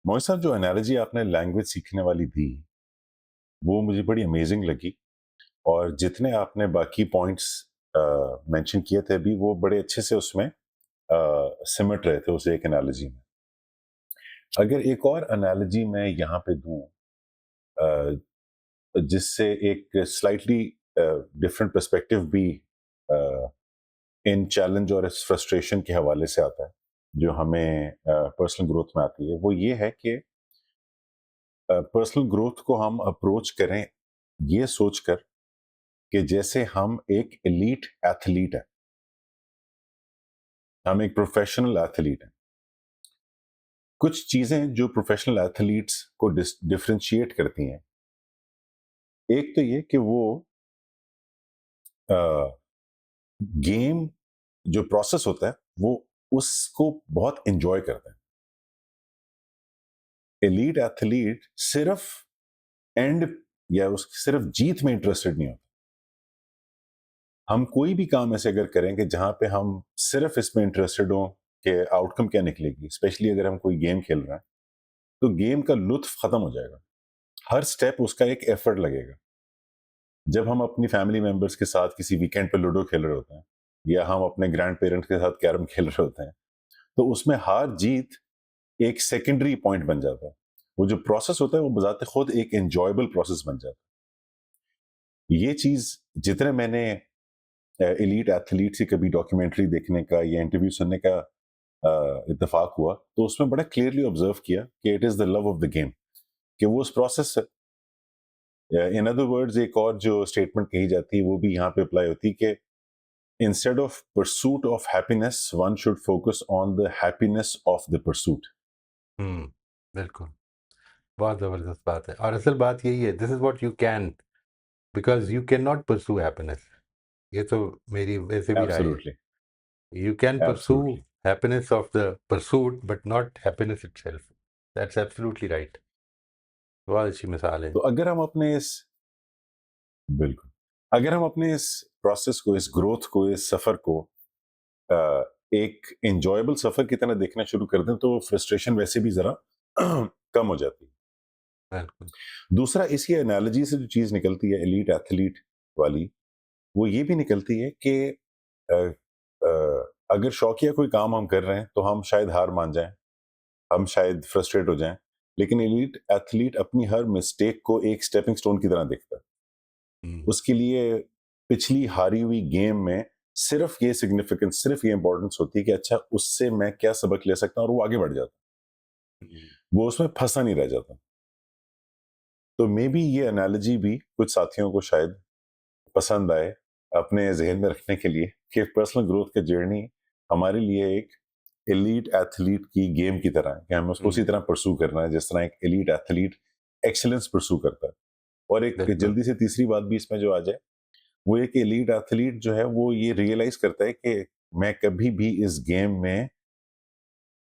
मोहित साहब, जो एनालॉजी आपने लैंग्वेज सीखने वाली दी, वो मुझे बड़ी अमेजिंग लगी। और जितने आपने बाकी पॉइंट्स मेंशन किए थे अभी, वो बड़े अच्छे से उसमें सिमट रहे थे उस एक एनालॉजी में। अगर एक और एनालॉजी मैं यहाँ पे दूं, जिससे एक स्लाइटली डिफरेंट पर्सपेक्टिव भी इन चैलेंज और इस फ्रस्ट्रेशन के हवाले से आता है, जो हमें पर्सनल ग्रोथ में आती है, वो ये है कि पर्सनल ग्रोथ को हम अप्रोच करें ये सोचकर कि जैसे हम एक एलीट एथलीट है, हम एक प्रोफेशनल एथलीट हैं। कुछ चीजें जो प्रोफेशनल एथलीट्स को डिफरेंशिएट करती हैं, एक तो ये कि वो गेम जो प्रोसेस होता है वो उसको बहुत एंजॉय करते हैं। एलीट एथलीट सिर्फ एंड या उस सिर्फ जीत में इंटरेस्टेड नहीं होता। हम कोई भी काम ऐसे अगर करेंगे जहां पे हम सिर्फ इसमें इंटरेस्टेड हो कि आउटकम क्या निकलेगी, स्पेशली अगर हम कोई गेम खेल रहे हैं, तो गेम का लुत्फ खत्म हो जाएगा। हर स्टेप उसका एक एफर्ट लगेगा। जब हम अपनी फैमिली मेंबर्स के साथ किसी वीकेंड पे लूडो खेल रहे होते हैं, या हम अपने ग्रैंड पेरेंट्स के साथ कैरम खेल रहे होते हैं, तो उसमें हार जीत एक सेकेंडरी पॉइंट बन जाता है। वो जो प्रोसेस होता है वो बजाते खुद एक एंजॉयबल प्रोसेस बन जाता है। ये चीज जितने मैंने एलीट एथलीट से कभी डॉक्यूमेंट्री देखने का या इंटरव्यू सुनने का इत्तेफाक हुआ, तो उसमें बड़ा क्लियरली ऑब्जर्व किया कि it is the love of the game, कि वो उस प्रोसेस से, इन अदर वर्ड्स, एक और जो स्टेटमेंट कही जाती है वो भी यहाँ पे अप्लाई होती है कि instead of pursuit of happiness one should focus on the happiness of the pursuit. बिल्कुल, बहुत ज़बरदस्त बात है। और असल बात यही है, this is what you can, because you can not pursue happiness. ये तो मेरी वैसे भी राय है। Absolutely, you can pursue absolutely. Happiness of the pursuit but not happiness itself. That's absolutely right. बहुत अच्छी मिसाल है। तो अगर हम अपने इस बिल्कुल अगर हम अपने इस प्रोसेस को, इस ग्रोथ को, इस सफर को अ, एक एंजॉयबल सफर की तरह देखना शुरू कर दें, तो फ्रस्ट्रेशन वैसे भी जरा कम हो जाती है। बिल्कुल। दूसरा, इसी एनालॉजी से जो चीज निकलती है एलीट एथलीट वाली, वो ये भी निकलती है कि अ, अगर शौकिया कोई काम हम कर रहे हैं तो हम शायद हार मान जाएं, हम शायद फ्रस्ट्रेट हो जाएं, लेकिन एलीट एथलीट अपनी हर मिस्टेक को एक स्टेपिंग स्टोन की तरह देखता है। हम्म, उसके लिए पिछली हारी हुई गेम में सिर्फ ये सिग्निफिकेंस, सिर्फ ये इंपॉर्टेंस होती है कि अच्छा, उससे मैं क्या सबक ले सकता हूं, और वो आगे बढ़ जाता हम्म, है, वो उसमें फंसा नहीं रह जाता। तो मे बी ये एनालॉजी भी कुछ साथियों को शायद पसंद आए अपने जहन में रखने के लिए, कि पर्सनल ग्रोथ का जर्नी हमारे लिए एक एलीट एथलीट की गेम की तरह है, कि हमें उसको उसी हम्म, तरह परसू करना है जिस तरह एक एलीट एथलीट एक्सीलेंस परसू करता है। और एक बिल्कुल। जल्दी से तीसरी बात भी इसमें जो आ जाए, वो एक एलीट एथलीट जो है वो ये रियलाइज करता है कि मैं कभी भी इस गेम में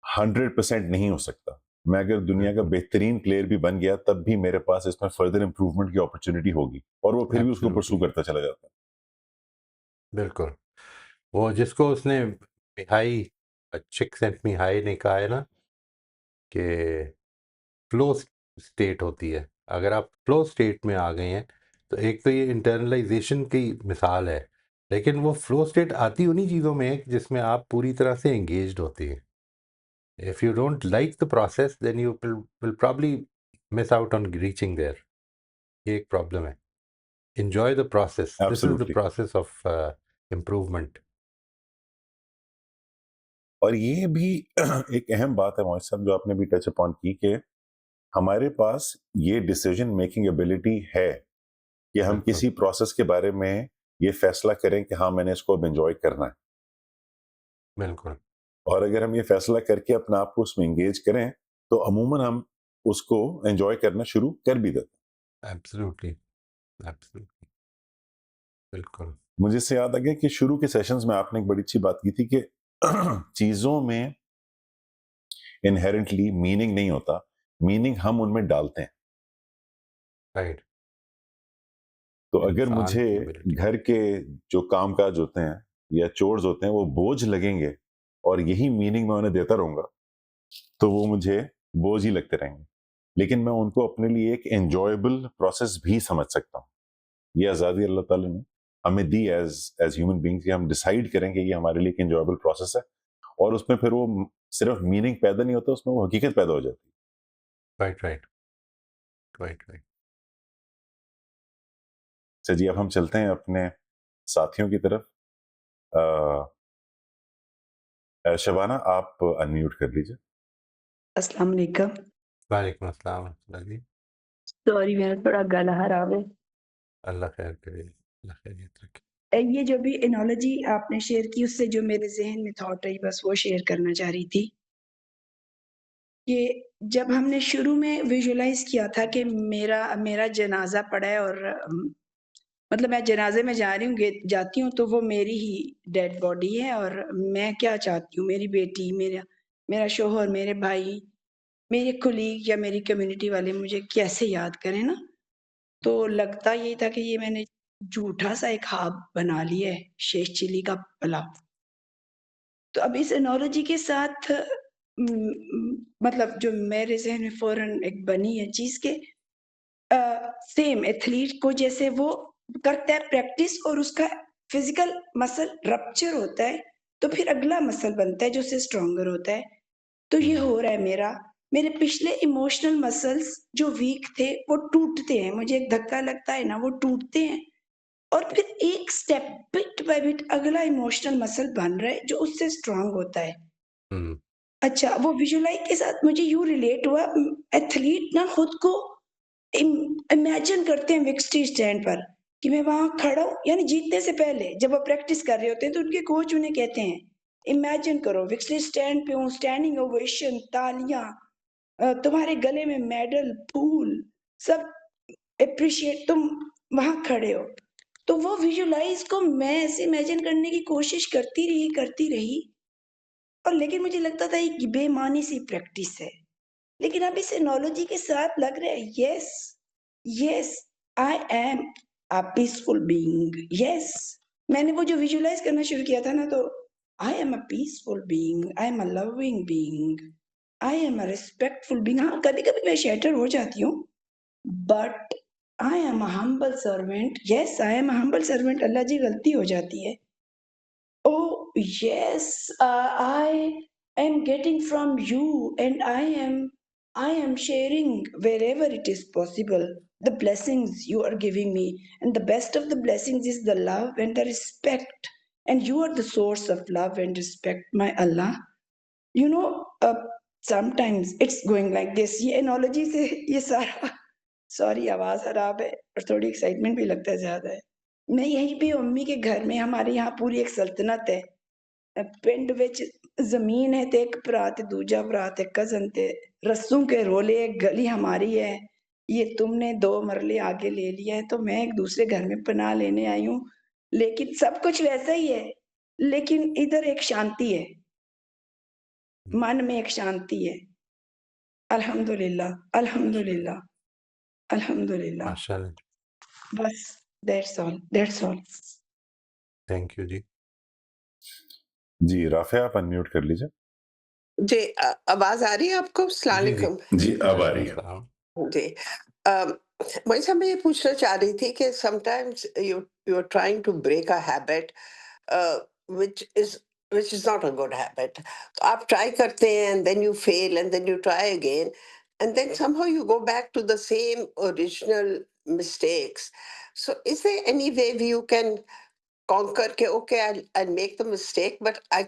100% नहीं हो सकता। मैं अगर दुनिया का बिल्कुल। बेहतरीन प्लेयर भी बन गया, तब भी मेरे पास इसमें फर्दर इंप्रूवमेंट की अपॉर्चुनिटी होगी, और वो फिर भी उसको परसू एब्सोल्युटली। करता चला जाता है। बिल्कुल। वो जिसको उसने मिहाई, चिक सेंट मिहाई ने कहा है ना कि फ्लो स्टेट होती है। अगर आप फ्लो स्टेट में आ गए हैं तो एक तो ये इंटरनलाइजेशन की मिसाल है, लेकिन वो फ्लो स्टेट आती उन्हीं चीज़ों में है जिसमें आप पूरी तरह से एंगेज्ड होते हैं। If you don't like the process then you will probably miss out on reaching there. ये एक प्रॉब्लम है। Enjoy the process, this is the absolutely. Process of improvement. और ये भी एक अहम बात है मोहित साहब, जो आपने भी टच अपॉन की, कि हमारे पास ये डिसीजन मेकिंग एबिलिटी है कि हम बिल्कुल। किसी प्रोसेस के बारे में ये फैसला करें कि हाँ, मैंने इसको अब एंजॉय करना है। बिल्कुल। और अगर हम ये फैसला करके अपने आप को उसमें एंगेज करें, तो अमूमन हम उसको एंजॉय करना शुरू कर भी देते एब्सोल्युटली। एब्सोल्युटली। बिल्कुल। हैं। मुझे इससे याद आ गया कि शुरू के सेशंस में आपने एक बड़ी अच्छी बात की थी कि चीजों में इनहेरेंटली मीनिंग नहीं होता, मीनिंग हम उनमें डालते हैं। राइट। तो अगर इंसान मुझे की एबिलिटी। घर के जो काम काज होते हैं या चोर्स होते हैं वो बोझ लगेंगे, और यही मीनिंग मैं उन्हें देता रहूंगा, तो वो मुझे बोझ ही लगते रहेंगे, लेकिन मैं उनको अपने लिए एक एंजॉयबल प्रोसेस भी समझ सकता हूँ। ये आज़ादी अल्लाह ताला ने हमें दी एज ह्यूमन बींग्स कि हम डिसाइड करें कि ये हमारे लिए एक एंजॉयबल प्रोसेस है, और उसमें फिर वो सिर्फ मीनिंग पैदा नहीं होता, उसमें वो हकीकत पैदा हो जाती है। Right, right, right, right. अच्छा जी, अब हम चलते हैं अपने साथियों की तरफ। शबाना, आप अनम्यूट कर लीजिए। अस्सलाम वालेकुम। वालेकुम अस्सलाम वरहमतुल्लाह जी। सॉरी, मेरा थोड़ा गला खराब है। अल्लाह खैर करे, अल्लाह खैरियत रखे। ये जो भी एनालॉजी आपने शेयर की, उससे जो मेरे ज़हन में थॉट आई, बस वो शेयर करना चाह रही थी। कि जब हमने शुरू में विजुअलाइज़ किया था कि मेरा जनाज़ा पड़ा है और मतलब मैं जनाज़े में जा रही हूँ, जाती हूँ तो वो मेरी ही डेड बॉडी है, और मैं क्या चाहती हूँ, मेरी बेटी, मेरा शौहर, मेरे भाई, मेरे कोलीग या मेरी कम्युनिटी वाले मुझे कैसे याद करें ना। तो लगता यही था कि ये मैंने झूठा-सा एक ख्वाब बना लिया है, शेष चिली का पुलाव। तो अब इस एनालॉजी के साथ मतलब जो मेरे ज़हन में फ़ौरन एक बनी है चीज़ के सेम एथलीट को जैसे वो करता है प्रैक्टिस और उसका फिज़िकल मसल रप्चर होता है, तो फिर अगला मसल बनता है जो उससे स्ट्रॉन्गर होता है। तो ये हो रहा है मेरा। मेरे पिछले इमोशनल मसल्स जो वीक थे, वो टूटते हैं। मुझे एक धक्का लगता है ना, वो टूटते हैं। और फिर एक स्टेप बिट बाय बिट अगला इमोशनल मसल बन रहा है जो उससे स्ट्रॉन्ग होता है। हुँ, अच्छा, वो विजुअलाइज़ के साथ मुझे यूँ रिलेट हुआ, एथलीट ना खुद को इमेजिन करते हैं विक्ट्री स्टैंड पर कि मैं वहाँ खड़ा हूँ, यानी जीतने से पहले जब वो प्रैक्टिस कर रहे होते हैं तो उनके कोच उन्हें कहते हैं, इमेजिन करो विक्ट्री स्टैंड पे हूँ, स्टैंडिंग ओवेशन, तालियाँ, तुम्हारे गले में मेडल, फूल, सब एप्रिशिएट, तुम वहाँ खड़े हो। तो वो विजुअलाइज़ को मैं ऐसे इमेजिन करने की कोशिश करती रही, और लेकिन मुझे लगता था ये बेमानी सी प्रैक्टिस है। लेकिन अब इस एनालॉजी के साथ लग रहा है, yes, yes, I am a peaceful being, yes. मैंने वो जो विजुअलाइज़ करना शुरू किया था ना, तो I am a peaceful being, I am a loving being, I am a respectful being. हाँ, कभी-कभी मैं शैटर हो जाती हूँ, but I am a humble servant, yes, I am a humble servant. Allah ji, गलती हो जाती है। Oh, yes, I am getting from you, and I am sharing wherever it is possible the blessings you are giving me. And the best of the blessings is the love and the respect. And you are the source of love and respect, my Allah. You know, sometimes it's going like this. ये analogy से ये सारा sorry आवाज़ खराब है और थोड़ी excitement भी लगता है ज़्यादा है। मैं यहीं पे अम्मी के घर में, हमारे यहाँ पूरी एक सल्तनत है। पिंड विच ज़मीन है ते एक भरा ते दूजा भरा ते कज़न ते रस्सों के रोले, एक गली हमारी है। ये तुमने 2 मरले आगे ले लिया है, तो मैं एक दूसरे घर में पनाह लेने आई हूँ। लेकिन सब कुछ वैसा ही है, लेकिन इधर एक शांति है, हुँ, मन में एक शांति है। अल्हम्दुलिल्लाह, अल्हम्दुलिल्लाह, अल्हम्दुलिल्लाह। माशाअल्लाह, बस that's all, that's all. Thank you जी। जी, राफ़िया, आप अनम्यूट कर लीजिए। जी, आवाज़ आ रही है आपको? अस्सलाम जी, जी। वालेकुम। जी, अब आ वालेकुम रही है। अस्सलाम। जी, अ, वही सब मैं ये पूछना चाह रही थी कि sometimes you you are trying to break a habit which is which is not a good habit. तो आप ट्राई करते हैं and then you fail and then you try again and then somehow you go back to the same original mistakes. So is there any way you can conquer के okay, I'll make the mistake but I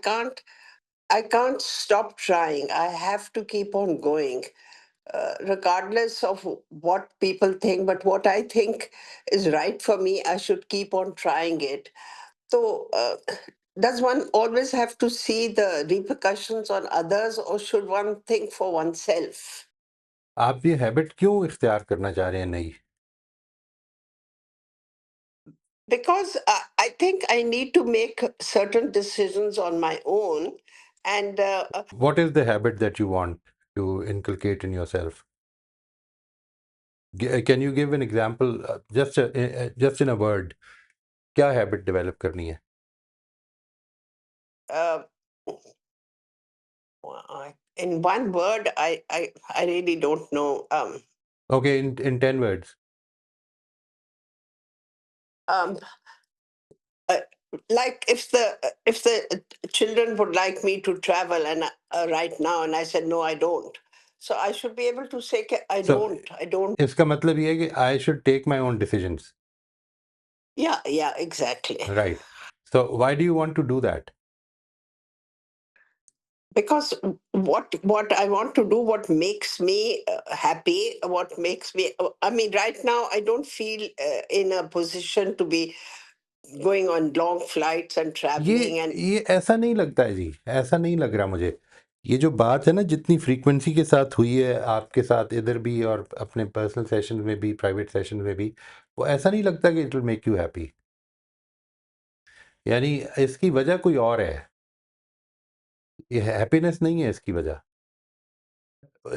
can't stop trying. I have to keep on going, regardless of what people think. But what I think is right for me, I should keep on trying it. So, does one always have to see the repercussions on others, or should one think for oneself? आप ये habit क्यों इख्तियार करना चाह रहे हैं नई? Because I think I need to make certain decisions on my own, and What is the habit that you want to inculcate in yourself? Can you give an example, just in a word, क्या habit develop करनी है? uh, in one word, I really don't know. Okay, in 10 words. Um, uh, like if the children would like me to travel and right now, and I said no, I don't. So I should be able to say I So don't. इसका मतलब ये है कि I should take my own decisions. Yeah, exactly. Right. So why do you want to do that? Because what I want to do, what makes me happy, what makes me, I mean, right now I don't feel in a position to be going on long flights and traveling and ये ऐसा नहीं लगता है जी, ऐसा नहीं लग रहा मुझे। ये जो बात है ना, जितनी फ्रीक्वेंसी के साथ हुई है आपके साथ इधर भी और अपने पर्सनल सेशन में भी, प्राइवेट सेशन में भी, वो ऐसा नहीं लगता कि it will make you happy. यानी इसकी वजह कोई और है, ये हैप्पीनेस नहीं है इसकी वजह।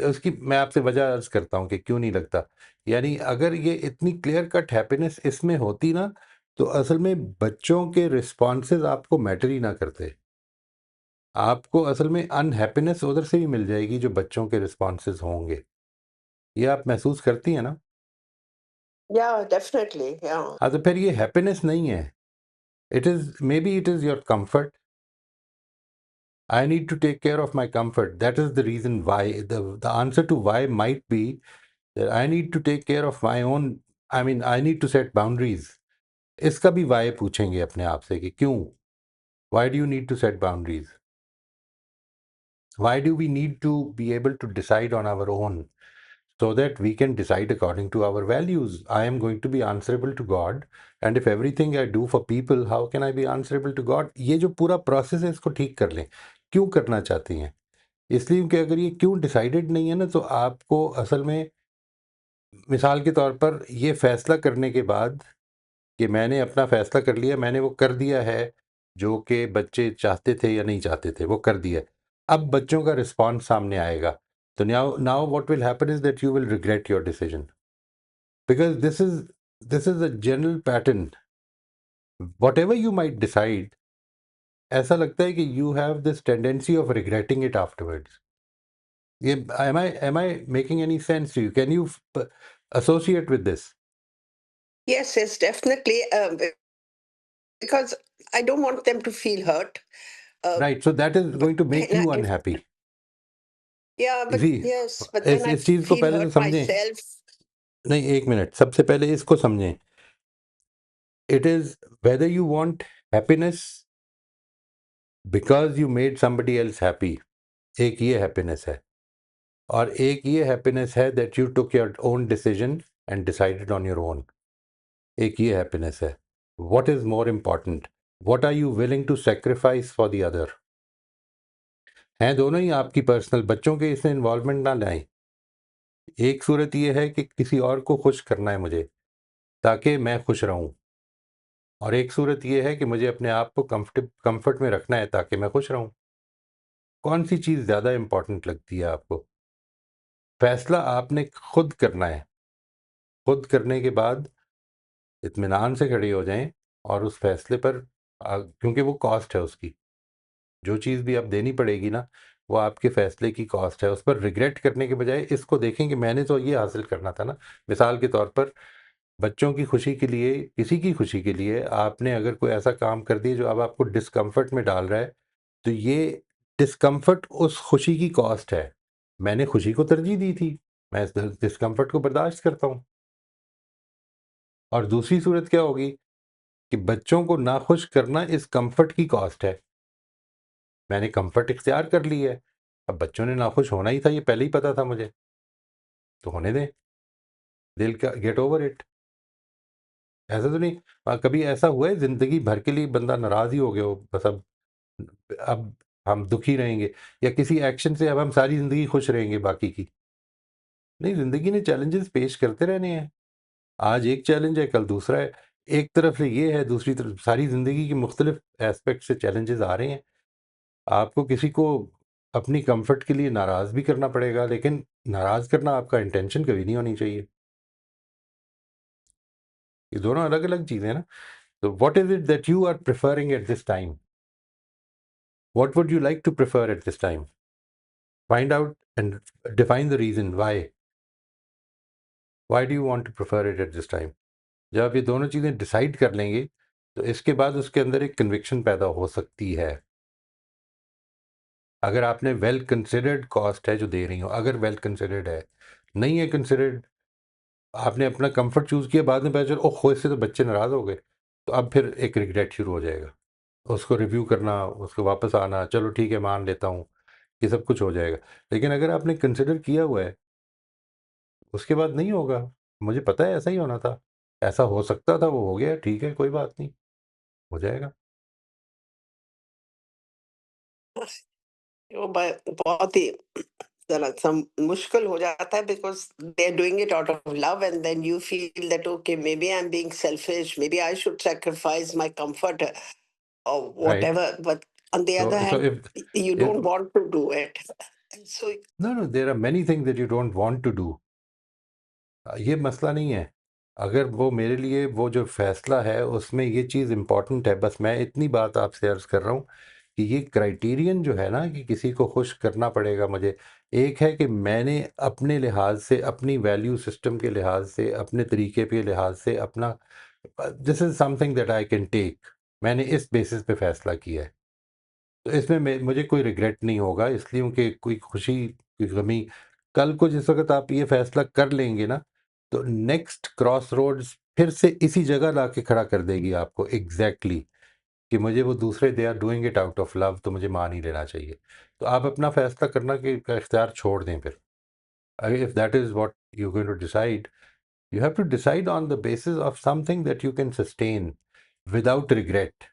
उसकी मैं आपसे वजह अर्ज करता हूँ कि क्यों नहीं लगता। यानी अगर ये इतनी क्लियर कट हैप्पीनेस इसमें होती ना, तो असल में बच्चों के रिस्पॉन्सेज आपको मैटर ही ना करते। आपको असल में अनहैप्पीनेस उधर से भी मिल जाएगी जो बच्चों के रिस्पॉन्सेज होंगे। ये आप महसूस करती हैं ना? yeah, definitely, yeah. हाँ, तो फिर ये हैप्पीनेस नहीं है। It is may be it is your comfort. I need to take care of my comfort. That is the reason why. The answer to why might be that I need to take care of my own. I mean, I need to set boundaries. इसका भी why पूछेंगे अपने आप से कि क्यों? Why do you need to set boundaries? Why do we need to be able to decide on our own so that we can decide according to our values? I am going to be answerable to God, and if everything I do for people, how can I be answerable to God? ये जो पूरा process है इसको ठीक कर लें। क्यों करना चाहती हैं? इसलिए कि अगर ये क्यों डिसाइडेड नहीं है ना, तो आपको असल में मिसाल के तौर पर ये फैसला करने के बाद कि मैंने अपना फैसला कर लिया, मैंने वो कर दिया है जो कि बच्चे चाहते थे या नहीं चाहते थे, वो कर दिया। अब बच्चों का रिस्पॉन्स सामने आएगा, तो now what will happen is that you will regret your decision, because this is a general pattern. What ever you might decide, ऐसा लगता है कि you have this tendency of regretting it afterwards. Am I making any sense to you? Can you associate with this? Yes, definitely, because I don't want them to feel hurt. Right. So that is going to make Then you if, unhappy. yeah, but See, yes, but then I इस चीज को feel पहले तो hurt समझें। myself. नहीं, एक minute, सबसे पहले इसको समझें। It is whether you want happiness because you made somebody else happy, एक ये happiness है, और एक ये happiness है that you took your own decision and decided on your own, एक ये happiness है। What is more important? What are you willing to sacrifice for the other? हैं दोनों ही आपकी पर्सनल, बच्चों के इसमें इन्वॉल्वमेंट ना लाएं। एक सूरत ये है कि किसी और को खुश करना है मुझे ताकि मैं खुश रहूं, और एक सूरत ये है कि मुझे अपने आप को कंफर्ट में रखना है ताकि मैं खुश रहूं। कौन सी चीज़ ज़्यादा इम्पॉर्टेंट लगती है आपको? फैसला आपने खुद करना है। खुद करने के बाद इत्मीनान से खड़े हो जाएं और उस फैसले पर क्योंकि वो कॉस्ट है उसकी, जो चीज़ भी अब देनी पड़ेगी ना, वो आपके फैसले की कॉस्ट है। उस पर रिग्रेट करने के बजाय इसको देखें कि मैंने तो ये हासिल करना था ना। मिसाल के तौर पर बच्चों की खुशी के लिए, किसी की खुशी के लिए आपने अगर कोई ऐसा काम कर दिया जो अब आपको डिस्कम्फर्ट में डाल रहा है, तो ये डिस्कम्फर्ट उस खुशी की कॉस्ट है। मैंने खुशी को तरजीह दी थी, मैं इस डिस्कम्फर्ट को बर्दाश्त करता हूँ। और दूसरी सूरत क्या होगी कि बच्चों को नाखुश करना इस कंफर्ट की कॉस्ट है। मैंने कंफर्ट इख्तियार कर ली है, अब बच्चों ने नाखुश होना ही था, ये पहले ही पता था मुझे, तो होने दें, दिल का गेट ओवर इट। ऐसा तो नहीं कभी ऐसा हुआ है ज़िंदगी भर के लिए बंदा नाराज़ ही हो गया हो, बस अब हम दुखी रहेंगे, या किसी एक्शन से अब हम सारी ज़िंदगी खुश रहेंगे बाकी की? नहीं, ज़िंदगी ने चैलेंजेस पेश करते रहने हैं। आज एक चैलेंज है, कल दूसरा है। एक तरफ से ये है, दूसरी तरफ सारी ज़िंदगी की मुख्तलिफ एस्पेक्ट से चैलेंजेस आ रहे हैं। आपको किसी को अपनी कंफर्ट के लिए नाराज़ भी करना पड़ेगा, लेकिन नाराज़ करना आपका इंटेंशन कभी नहीं होनी चाहिए। ये दोनों अलग-अलग चीज़ें हैं ना। तो what is it that you are preferring at this time? What would you like to prefer at this time? find out and define the reason why do you want to prefer it at this time. जब आप ये दोनों चीज़ें decide कर लेंगे तो इसके बाद उसके अंदर एक कन्विक्शन पैदा हो सकती है। अगर आपने वेल कंसिडर्ड कॉस्ट है जो दे रही हो, अगर वेल कंसिडर्ड है, नहीं है कंसिडर्ड, आपने अपना कंफर्ट चूज़ किया, बाद में पता चला ओह इससे तो बच्चे नाराज़ हो गए, तो अब फिर एक रिग्रेट शुरू हो जाएगा। उसको रिव्यू करना, उसको वापस आना, चलो ठीक है मान लेता हूँ, ये सब कुछ हो जाएगा। लेकिन अगर आपने कंसिडर किया हुआ है, उसके बाद नहीं होगा, मुझे पता है ऐसा ही होना था, ऐसा हो सकता था, वो हो गया, ठीक है कोई बात नहीं, हो जाएगा। वो बहुत ही जरा सा मुश्किल हो जाता है, because they are doing it out of love and then you feel that okay maybe I am being selfish, maybe I should sacrifice my comfort or right. whatever, but on the other So hand you if don't want to do it. And so no, there are many things that you don't want to do. ये मसला नहीं है। अगर वो मेरे लिए वो जो फ़ैसला है उसमें ये चीज़ इम्पॉर्टेंट है, बस मैं इतनी बात आपसे अर्ज़ कर रहा हूँ कि ये क्राइटेरियन जो है ना कि किसी को खुश करना पड़ेगा मुझे, एक है कि मैंने अपने लिहाज से, अपनी वैल्यू सिस्टम के लिहाज से, अपने तरीके के लिहाज से अपना this is something that I can take, मैंने इस बेसिस पे फ़ैसला किया है। तो इसमें मुझे कोई रिग्रेट नहीं होगा, इसलिए कि कोई खुशी कोई गमी, कल को जिस वक्त आप ये फैसला कर लेंगे ना तो नेक्स्ट क्रॉस रोड्स फिर से इसी जगह ला के खड़ा कर देगी आपको एग्जैक्टली कि मुझे वो दूसरे they are doing it out of love, तो मुझे मान ही लेना चाहिए। तो आप अपना फैसला करना का इख्तियार छोड़ दें फिर। If that is what you going to decide, you have to decide on the basis of something that you can sustain without regret.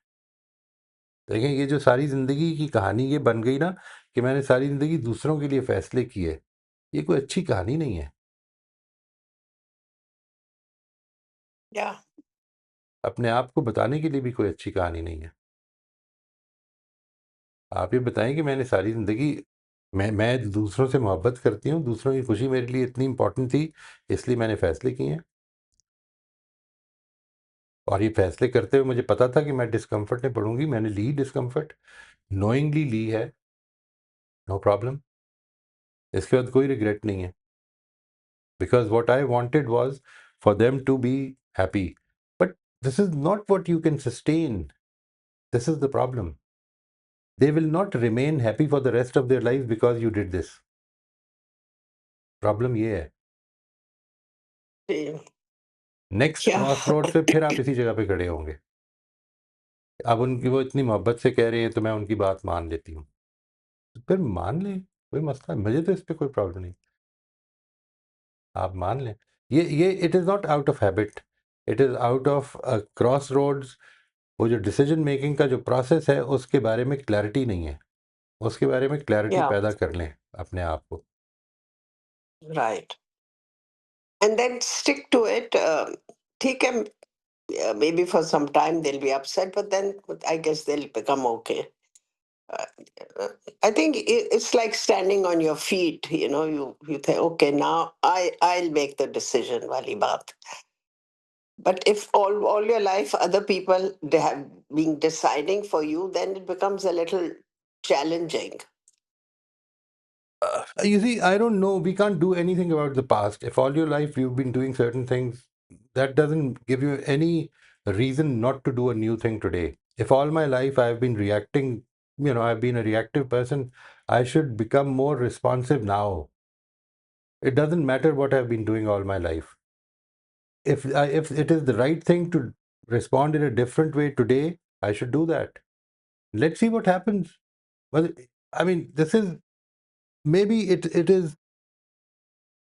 देखें ये जो सारी ज़िंदगी की कहानी ये बन गई ना कि मैंने सारी ज़िंदगी दूसरों के लिए फ़ैसले किए, ये कोई अच्छी कहानी नहीं है। yeah, अपने आप को बताने के लिए भी कोई अच्छी कहानी नहीं है। आप ये बताएं कि मैंने सारी ज़िंदगी मैं दूसरों से मोहब्बत करती हूँ, दूसरों की खुशी मेरे लिए इतनी इम्पोर्टेंट थी, इसलिए मैंने फ़ैसले किए हैं। और ये फ़ैसले करते हुए मुझे पता था कि मैं डिस्कम्फ़र्ट में पड़ूँगी, मैंने ली डिस्कम्फ़र्ट, नोइंगली ली है, नो प्रॉब्लम। इसके बाद कोई रिग्रेट नहीं है। Because what I wanted was for them to be happy. But this is not what you can sustain. This is the problem. They will not remain happy for the rest of their lives because you did this. Problem ये है। yeah, next cross road पे फिर आप इसी जगह पे खड़े होंगे। अब उनकी वो इतनी मोहब्बत से कह रहे हैं तो मैं उनकी बात मान लेती हूँ, तो फिर मान लें, कोई मसला है, मुझे तो इस पर कोई प्रॉब्लम नहीं, आप मान लें। ये it is not out of habit, it is out of crossroads. वो जो डिसीजन मेकिंग का जो प्रोसेस है उसके बारे में क्लैरिटी नहीं है, उसके बारे में क्लैरिटी yeah, पैदा कर लें अपने आप को। right, and then stick to it. ठीक है, maybe for some time they'll be upset, but then I guess they'll become okay. uh, I think it's like standing on your feet. You think, okay, now I'll make the decision, wali baat. But if all your life other people they have been deciding for you, then it becomes a little challenging. You see, I don't know, we can't do anything about the past. If all your life you've been doing certain things, that doesn't give you any reason not to do a new thing today. If all my life I've been reacting, I've been a reactive person, I should become more responsive now. It doesn't matter what I've been doing all my life. If it is the right thing to respond in a different way today, I should do that. Let's see what happens. Well, I mean, this is maybe it is,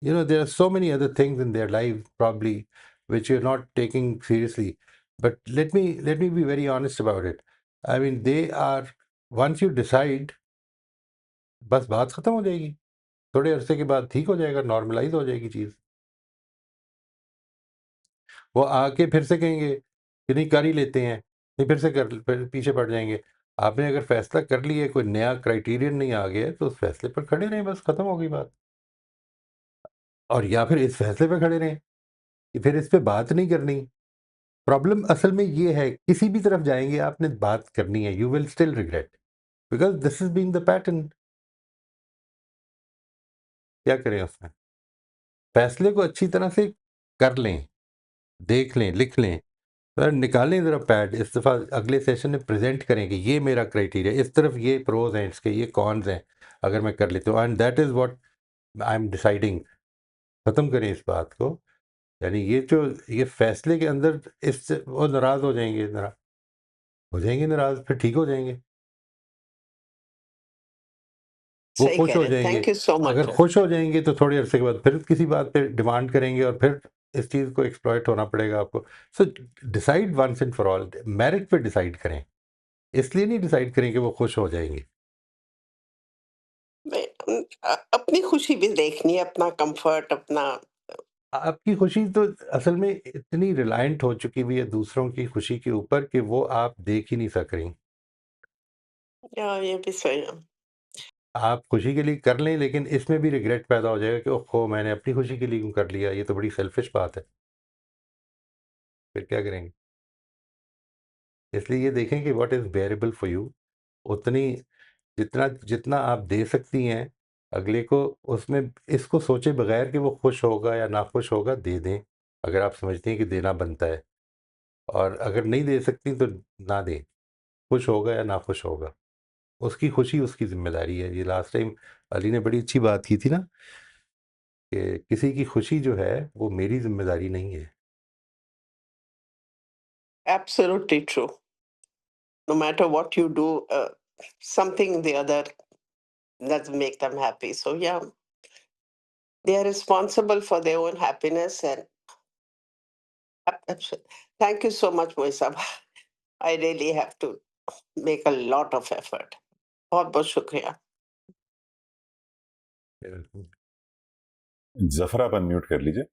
there are so many other things in their life probably which you're not taking seriously. But let me be very honest about it. I mean, they are, once you decide, बस बात खत्म हो जाएगी, थोड़े अरसे के बाद ठीक हो जाएगा, नॉर्मलाइज हो जाएगी चीज़। वो आके फिर से कहेंगे कि नहीं कर ही लेते हैं, नहीं फिर से फिर पीछे पड़ जाएंगे। आपने अगर फैसला कर लिया, कोई नया क्राइटेरियन नहीं आ गया, तो उस फैसले पर खड़े रहें, बस खत्म हो गई बात। और या फिर इस फैसले पर खड़े रहें कि फिर इस पे बात नहीं करनी। प्रॉब्लम असल में ये है, किसी भी तरफ जाएंगे आपने बात करनी है, you will still regret, because this is being the pattern. क्या करें उसमें? फैसले को अच्छी तरह से कर लें, देख लें, लिख लें, निकालें ज़रा पैड, इस दफ़ा अगले सेशन में प्रेजेंट करें कि ये मेरा क्राइटेरिया, इस तरफ ये प्रोज हैं इसके, ये कॉन्स हैं, अगर मैं कर लेता हूँ, and that is what I am deciding. ख़त्म करें इस बात को, यानी ये फैसले के अंदर इससे वो नाराज़ हो जाएंगे, नाराज़, फिर ठीक हो जाएंगे, वो सही खुश कह हो रहे हैं। जाएंगे। थैंक यू सो अगर मच। खुश हो जाएंगे तो थोड़ी अरसे के बाद फिर किसी बात पे डिमांड करेंगे और फिर इस चीज़ को एक्सप्लॉइट होना पड़ेगा आपको। So decide once and for all, merit पे डिसाइड करें, इसलिए नहीं डिसाइड करें कि वो खुश हो जाएंगे। अपनी खुशी भी देखनी है, अपना कंफर्ट, अपना। आपकी खुशी तो असल में इतनी रिलायंट हो चुकी हुई है दूसरों की खुशी के ऊपर कि वो आप देख ही नहीं सक रही। ये भी सही है। आप खुशी के लिए कर लें, लेकिन इसमें भी रिग्रेट पैदा हो जाएगा कि ओहो मैंने अपनी खुशी के लिए क्यों कर लिया, ये तो बड़ी सेल्फिश बात है। फिर क्या करेंगे? इसलिए ये देखें कि व्हाट इज़ बेयरेबल फॉर यू, उतनी जितना जितना आप दे सकती हैं अगले को, उसमें इसको सोचे बगैर कि वो खुश होगा या नाखुश होगा, दे दें अगर आप समझती हैं कि देना बनता है, और अगर नहीं दे सकती तो ना दें, खुश होगा या नाखुश होगा, उसकी खुशी उसकी जिम्मेदारी है। ये लास्ट टाइम अली ने बड़ी अच्छी बात की थी ना, कि किसी की खुशी जो है वो मेरी जिम्मेदारी नहीं है। Absolutely true. No matter what you do, something the other doesn't make them happy. So yeah, they are responsible for their own happiness. And thank you so much, Moisab. I really have to make a lot of effort. बहुत बहुत शुक्रिया। जफर आप unmute कर लीजिए।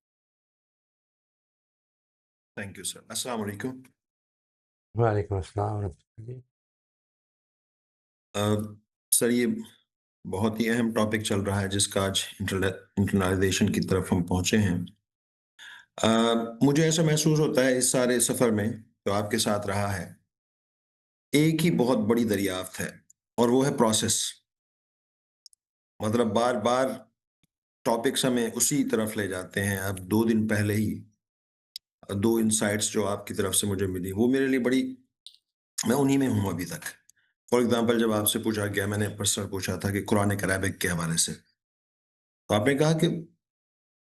Thank you sir. अस्सलाम वालेकुम। वालेकुम अस्सलाम रहमतुल्लाह जी। सर ये बहुत ही अहम टॉपिक चल रहा है जिसका आज इंटरनलाइजेशन की तरफ हम पहुंचे हैं। मुझे ऐसा महसूस होता है इस सारे सफ़र में जो आपके साथ रहा है, एक ही बहुत बड़ी दरियाफ्त है और वो है प्रोसेस। मतलब बार-बार टॉपिक्स हमें उसी तरफ ले जाते हैं। अब 2 दिन पहले ही 2 इनसाइट्स जो आपकी तरफ से मुझे मिली, वो मेरे लिए बड़ी, मैं उन्हीं में हूँ अभी तक। फॉर एग्ज़ाम्पल जब आपसे पूछा गया, मैंने पर्सनल पूछा था कि कुरान अरबिक के हवाले से, तो आपने कहा कि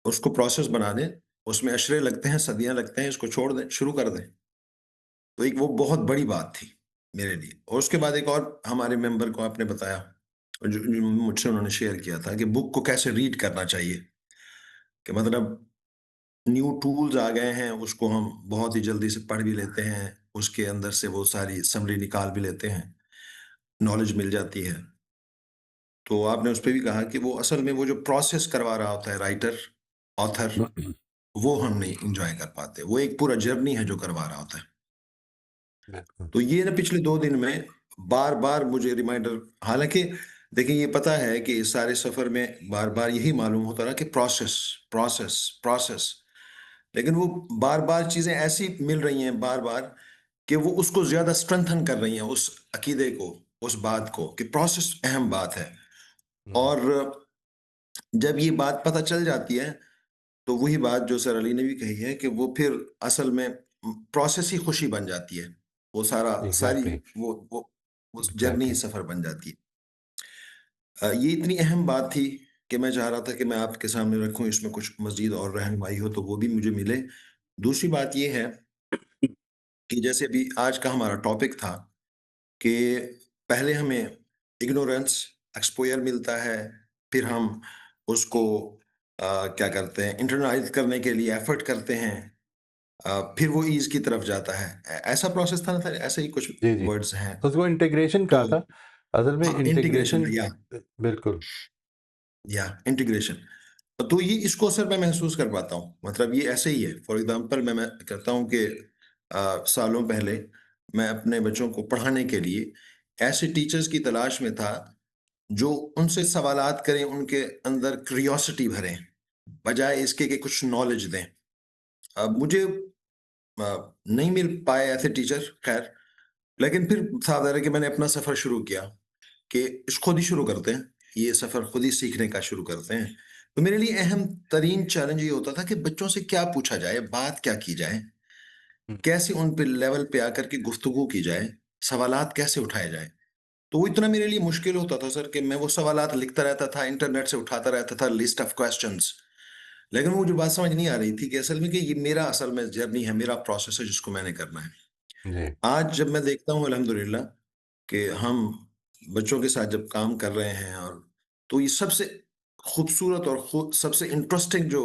उसको प्रोसेस बना दें, उसमें अशरे लगते हैं, सदियाँ लगते हैं, इसको छोड़ दें, शुरू कर दें। तो एक वो बहुत बड़ी बात थी मेरे लिए। और उसके बाद एक और हमारे मेंबर को आपने बताया, जो मुझसे उन्होंने शेयर किया था कि बुक को कैसे रीड करना चाहिए, कि मतलब न्यू टूल्स आ गए हैं, उसको हम बहुत ही जल्दी से पढ़ भी लेते हैं, उसके अंदर से वो सारी समरी निकाल भी लेते हैं, नॉलेज मिल जाती है। तो आपने उस पे भी कहा कि वो असल में वो जो प्रोसेस करवा रहा होता है राइटर, ऑथर, वो हम नहीं एन्जॉय कर पाते। वो एक पूरा जर्नी है जो करवा रहा होता है। बिल्कुल। तो ये ना पिछले 2 दिन में बार-बार मुझे रिमाइंडर, हालाँकि देखिए ये पता है कि इस सारे सफ़र में बार-बार यही मालूम होता रहा कि प्रोसेस, प्रोसेस, प्रोसेस। लेकिन वो बार-बार चीज़ें ऐसी मिल रही हैं बार-बार कि वो उसको ज़्यादा स्ट्रेंथन कर रही हैं उस अकीदे को, उस बात को कि प्रोसेस अहम बात है। और जब ये बात पता चल जाती है, तो वही बात जो सर अली ने भी कही है कि वो फिर असल में प्रोसेस ही खुशी बन जाती है। वो सारी एग्जैक्टली, वो उस जर्नी ही एग्जैक्टली। सफ़र बन जाती है। ये इतनी अहम बात थी कि मैं चाह रहा था कि मैं आपके सामने रखूँ, इसमें कुछ मज़ीद और रहनुमाई हो तो वो भी मुझे मिले। दूसरी बात ये है कि जैसे अभी आज का हमारा टॉपिक था कि पहले हमें इग्नोरेंस, एक्सपोज़र मिलता है, फिर हम उसको क्या करते हैं, इंटरनलाइज़ करने के लिए एफ़र्ट करते हैं, फिर वो ईज़ की तरफ जाता है। ऐसा प्रोसेस था ना सर? ऐसे ही कुछ जी, जी। वर्ड्स हैं। उसको इंटीग्रेशन तो कहा था। असल में हाँ, इंटीग्रेशन इंटीग्रेशन, या बिल्कुल। इंटीग्रेशन। तो ये इसको सर मैं महसूस कर पाता हूँ। मतलब ये ऐसे ही है। फॉर एग्ज़ाम्पल मैं करता हूँ कि सालों पहले मैं अपने बच्चों को पढ़ाने के लिए ऐसे टीचर्स की तलाश में था, जो उनसे सवालात करें, उनके अंदर क्यूरियोसिटी भरें, बजाए इसके कि कुछ नॉलेज दें। अब मुझे नहीं मिल पाए ऐसे टीचर, खैर, लेकिन फिर था ज़रा कि मैंने अपना सफ़र शुरू किया कि खुद ही शुरू करते हैं, ये सफ़र खुद ही सीखने का शुरू करते हैं। तो मेरे लिए अहम तरीन चैलेंज ये होता था कि बच्चों से क्या पूछा जाए, बात क्या की जाए, कैसे उन पे लेवल पे आकर के गुफ्तगू की जाए, सवालात कैसे उठाए जाए। तो वो इतना मेरे लिए मुश्किल होता था सर कि मैं वो सवालात लिखता रहता था, इंटरनेट से उठाता रहता था लिस्ट ऑफ क्वेश्चंस। लेकिन वो मुझे बात समझ नहीं आ रही थी कि असल में कि ये मेरा असल में जर्नी है, मेरा प्रोसेस है जिसको मैंने करना है। जी। आज जब मैं देखता हूँ अल्हम्दुलिल्लाह कि हम बच्चों के साथ जब काम कर रहे हैं, और तो ये सबसे खूबसूरत और सबसे इंटरेस्टिंग जो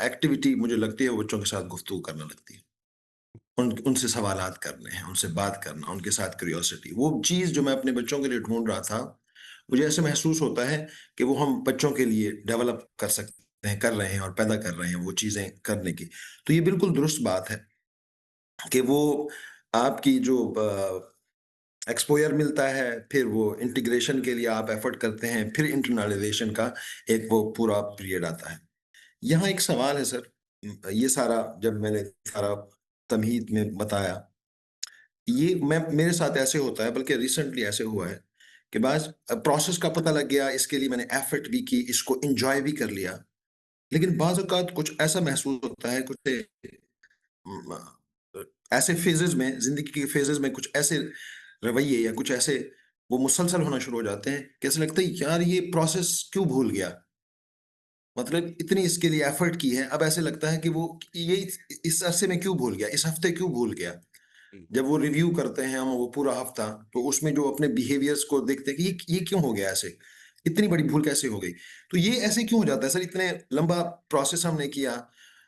एक्टिविटी मुझे लगती है वो बच्चों के साथ गुफ्तगू करना लगती है। उनसे सवालात करने हैं, उनसे बात करना, उनके साथ क्यूरियोसिटी, वो चीज़ जो मैं अपने बच्चों के लिए ढूँढ रहा था, मुझे ऐसे महसूस होता है कि वो हम बच्चों के लिए डेवलप कर सकते हैं, कर रहे हैं और पैदा कर रहे हैं वो चीज़ें करने की। तो ये बिल्कुल दुरुस्त बात है कि वो आपकी जो एक्सपोज़र मिलता है, फिर वो इंटीग्रेशन के लिए आप एफ़र्ट करते हैं, फिर इंटरनलाइज़ेशन का एक वो पूरा पीरियड आता है। यहाँ एक सवाल है सर, ये सारा जब मैंने सारा तमहीद में बताया, ये मैं मेरे साथ ऐसे होता है, बल्कि रिसेंटली ऐसे हुआ है कि बाज़ प्रोसेस का पता लग गया, इसके लिए मैंने एफ़र्ट भी की, इसको एन्जॉय भी कर लिया। लेकिन बाज़ औक़ात कुछ ऐसा महसूस होता है, कुछ उम, ऐसे फ़ेज़ेज़ में, ज़िंदगी के फ़ेज़ेज़ में कुछ ऐसे रवैये या कुछ ऐसे वो मुसलसल होना शुरू हो जाते हैं कि ऐसा लगता है यार ये प्रोसेस क्यों भूल गया? मतलब इतनी इसके लिए एफ़र्ट की है, अब ऐसे लगता है कि वो ये इस अरसे में क्यों भूल गया? इस हफ़्ते क्यों भूल गया? जब वो रिव्यू करते हैं हम वो पूरा हफ़्ता, तो उसमें जो अपने बिहेवियर्स को देखते हैं कि ये क्यों हो गया ऐसे? इतनी बड़ी भूल कैसे हो गई? तो ये ऐसे क्यों हो जाता है सर? इतने लंबा प्रोसेस हमने किया,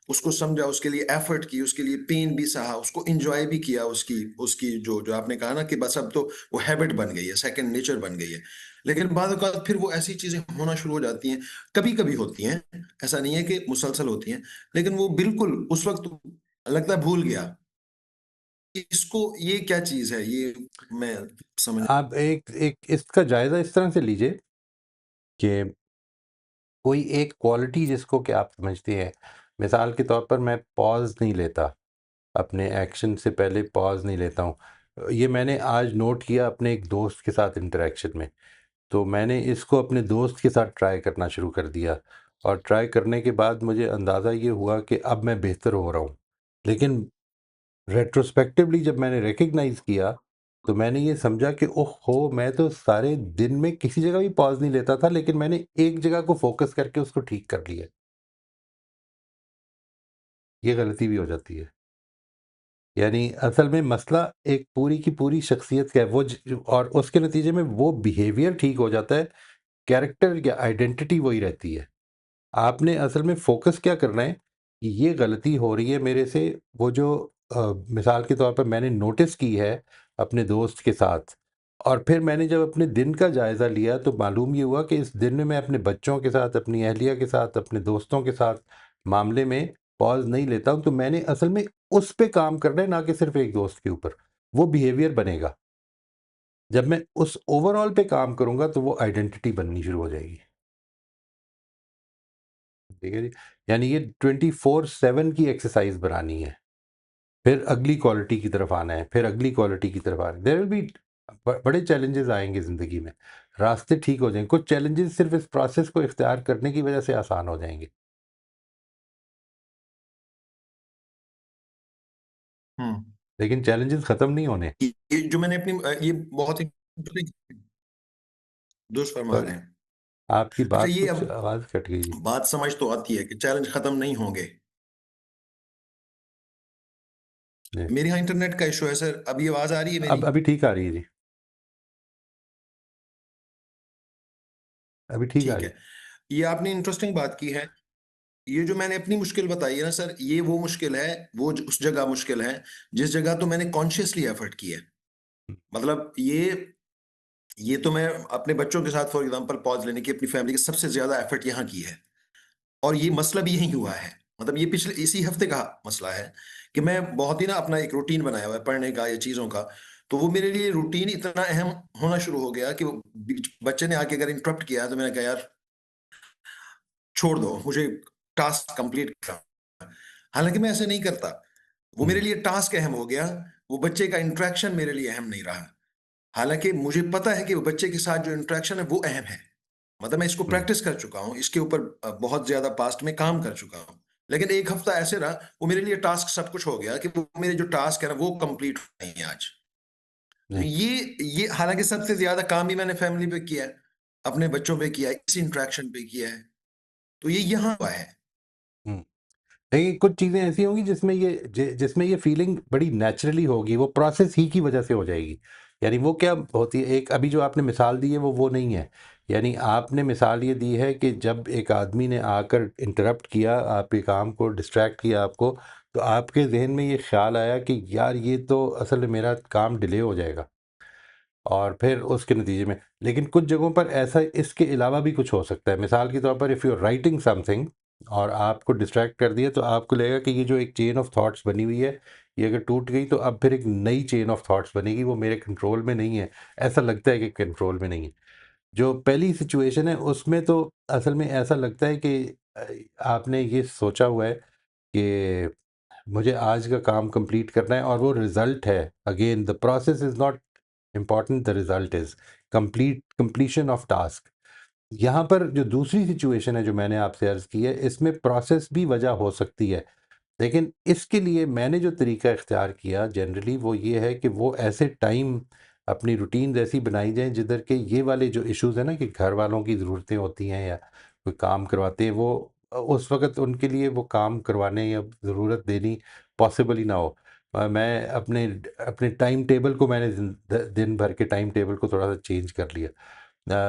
उसको समझा, उसके लिए एफ़र्ट की, उसके लिए पेन भी सहा, उसको एन्जॉय भी किया, उसकी उसकी जो जो आपने कहा ना कि बस अब तो वो हैबिट बन गई है, सेकंड नेचर बन गई है। लेकिन बाद औक़ात फिर वो ऐसी चीज़ें होना शुरू हो जाती हैं, कभी-कभी होती हैं, ऐसा नहीं है कि मुसलसल होती हैं, लेकिन वो बिल्कुल उस वक़्त लगता है भूल गया। इसको ये क्या चीज़ है? ये मैं समझ आप एक एक इसका जायज़ा इस तरह से लीजिए कि कोई एक क्वालिटी जिसको कि आप समझते हैं, मिसाल के तौर पर मैं पॉज़ नहीं लेता, अपने एक्शन से पहले पॉज़ नहीं लेता हूँ। ये मैंने आज नोट किया अपने एक दोस्त के साथ इंटरैक्शन में, तो मैंने इसको अपने दोस्त के साथ ट्राई करना शुरू कर दिया और ट्राई करने के बाद मुझे अंदाज़ा ये हुआ कि अब मैं बेहतर हो रहा हूँ। लेकिन रेट्रोस्पेक्टिवली जब मैंने रिकग्नाइज़ किया, तो मैंने ये समझा कि ओहो! मैं तो सारे दिन में किसी जगह भी पॉज़ नहीं लेता था, लेकिन मैंने एक जगह को फ़ोकस करके उसको ठीक कर लिया। ये गलती भी हो जाती है। यानी असल में मसला एक पूरी की पूरी शख्सियत का है, वो और उसके नतीजे में वो बिहेवियर ठीक हो जाता है, कैरेक्टर या आइडेंटिटी वही रहती है। आपने असल में फ़ोकस क्या करना है कि ये गलती हो रही है मेरे से, वो जो मिसाल के तौर पर मैंने नोटिस की है अपने दोस्त के साथ, और फिर मैंने जब अपने दिन का जायज़ा लिया तो मालूम ये हुआ कि इस दिन में मैं अपने बच्चों के साथ, अपनी अहलिया के साथ, अपने दोस्तों के साथ मामले में पॉज़ नहीं लेता हूँ, तो मैंने असल में उस पे काम करना है, ना कि सिर्फ़ एक दोस्त के ऊपर। वो बिहेवियर बनेगा। जब मैं उस ओवरऑल पे काम करूँगा तो वो आइडेंटिटी बननी शुरू हो जाएगी। ठीक है जी? यानी ये 24/7 की एक्सरसाइज़ बनानी है। फिर अगली क्वालिटी की तरफ आना है, फिर अगली क्वालिटी की तरफ आना है। देयर विल बी बड़े चैलेंजेस आएँगे ज़िंदगी में, रास्ते ठीक हो जाएँगे। कुछ चैलेंजेस सिर्फ़ इस प्रोसेस को इख्तियार करने की वजह से आसान हो जाएँगे। हुँ। लेकिन चैलेंजेस ख़त्म नहीं होने। ये जो मैंने अपनी ये बहुत ही दुरुस्त फरमा सॉरी, रहे हैं। आपकी अच्छा, बात ये कुछ अब आवाज़ कट गई जी। बात समझ तो आती है कि चैलेंज खत्म नहीं होंगे। जी। मेरे यहाँ इंटरनेट का इश्यू है सर, अभी आवाज़ आ रही है मेरी? अब अभी ठीक आ रही है जी, अभी ठीक आ ठीक रही है। है। ये आपने इंटरेस्टिंग बात की है। ये जो मैंने अपनी मुश्किल बताई है ना सर, ये वो मुश्किल है, वो उस जगह मुश्किल है, जिस जगह तो मैंने कॉन्शियसली एफर्ट की है। हुँ, मतलब ये तो मैं अपने बच्चों के साथ फॉर एग्ज़ाम्पल पॉज़ लेने की अपनी फैमिली की सबसे ज़्यादा एफर्ट यहाँ की है। और ये मसला भी यही हुआ है। मतलब ये पिछले इसी हफ़्ते का मसला है कि मैं बहुत ही ना अपना एक रूटीन बनाया हुआ है पढ़ने का या चीज़ों का। तो वो मेरे लिए रूटीन इतना अहम होना शुरू हो गया कि वो बीच बच्चे ने आके अगर इंटरप्ट किया तो मैंने कहा यार छोड़ दो, मुझे टास्क कंप्लीट करना है। हालाँकि मैं ऐसे नहीं करता। वो मेरे हुँ, लिए टास्क अहम हो गया, वो बच्चे का इंटरैक्शन मेरे लिए अहम नहीं रहा। हालाँकि मुझे पता है कि वो बच्चे के साथ जो इंटरैक्शन है वो अहम है। मतलब मैं इसको हुँ। प्रैक्टिस कर चुका हूँ, इसके ऊपर बहुत ज़्यादा पास्ट में काम कर चुका हूँ। लेकिन 1 हफ्ता ऐसे रहा, वो मेरे लिए टास्क सब कुछ हो गया कि वो मेरे जो टास्क है ना, वो कंप्लीट नहीं है आज। तो जी। ये हालाँकि सबसे ज़्यादा काम भी मैंने फैमिली पे किया है, अपने बच्चों पे किया है, इस इंटरैक्शन पे किया है। तो ये यहाँ हुआ है। हुँ। देखिए, कुछ चीज़ें ऐसी होंगी जिसमें ये फ़ीलिंग बड़ी नेचुरली होगी, वो प्रोसेस ही की वजह से हो जाएगी। यानी वो क्या होती है, एक अभी जो आपने मिसाल दी है वो नहीं है। यानी आपने मिसाल ये दी है कि जब एक आदमी ने आकर इंटरप्ट किया आपके काम को, डिस्ट्रैक्ट किया आपको, तो आपके ज़हन में ये ख़्याल आया कि यार ये तो असल में मेरा काम डिले हो जाएगा। और फिर उसके नतीजे में, लेकिन कुछ जगहों पर ऐसा इसके अलावा भी कुछ हो सकता है। मिसाल के तौर पर if you are writing something और आपको डिस्ट्रैक्ट कर दिया, तो आपको लगेगा कि ये जो एक चेन ऑफ थॉट्स बनी हुई है, ये अगर टूट गई तो अब फिर एक नई चेन ऑफ थॉट्स बनेगी, वो मेरे कंट्रोल में नहीं है। ऐसा लगता है कि कंट्रोल में नहीं है। जो पहली सिचुएशन है उसमें तो असल में ऐसा लगता है कि अ, आपने ये सोचा हुआ है कि मुझे आज का काम कंप्लीट करना है और वो रिज़ल्ट है। Again the process is not important, the result is completion of task. यहाँ पर जो दूसरी सिचुएशन है जो मैंने आपसे अर्ज़ की है, इसमें प्रोसेस भी वजह हो सकती है। लेकिन इसके लिए मैंने जो तरीका इख्तियार किया जनरली वो ये है कि वो ऐसे टाइम अपनी रूटीन ऐसी बनाई जाए जिधर के ये वाले जो इश्यूज़ हैं ना, कि घर वालों की ज़रूरतें होती हैं या कोई काम करवाते हैं, वो उस वक़्त उनके लिए वो काम करवाने या ज़रूरत देनी पॉसिबल ही ना हो। मैं अपने टाइम टेबल को मैंने दिन भर के टाइम टेबल को थोड़ा-सा चेंज कर लिया।